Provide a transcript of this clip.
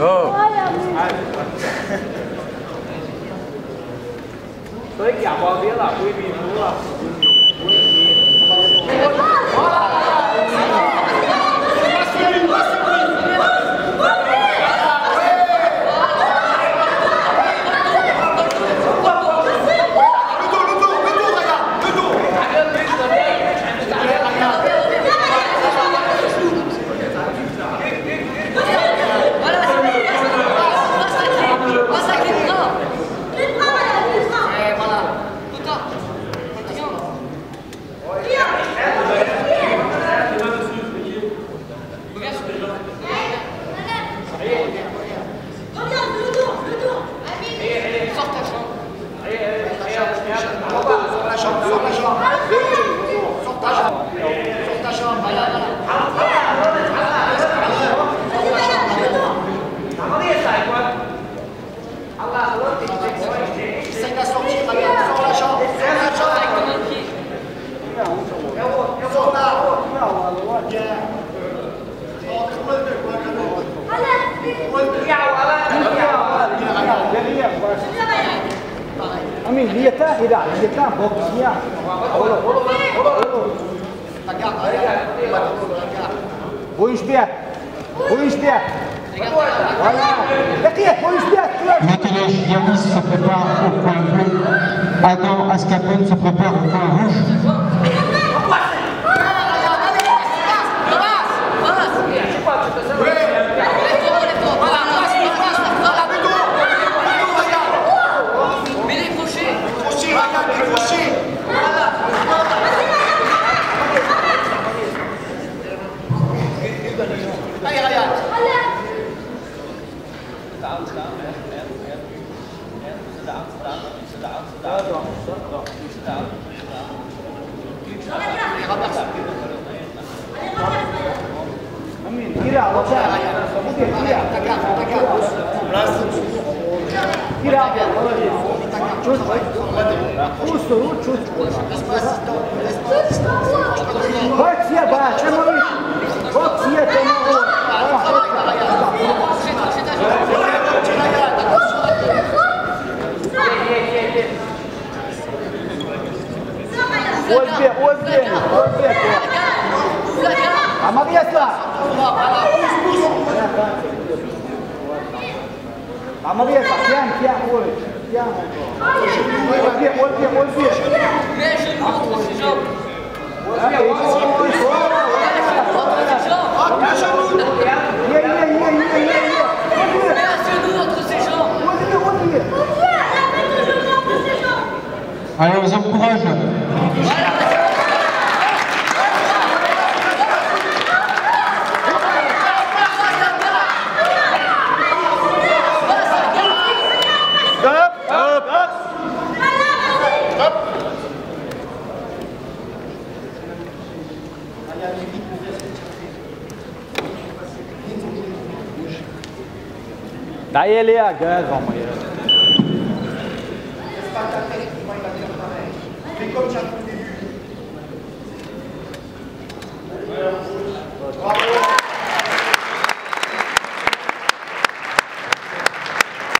Oh. Tới giả bò biết là quý vị đúng là Amin, lihat tidak, lihat boxnya. Boiş bir, boiş bir. Voilà. Derrière, boiş bir. Maintenant, Yanis se prépare au coin bleu. Adam Ascapone se prépare au coin rouge. Amin, tira, tira. Boxia baixo, é muito. Boxia tomou. Ozbek. A Maria está. A Maria está. Tiens, oi. Tiens. Ozbek. Mais je montre ses jambes. Mets un genou entre ses jambes. Allez, on vous encourage. Daí ele é a gás, vamos aí.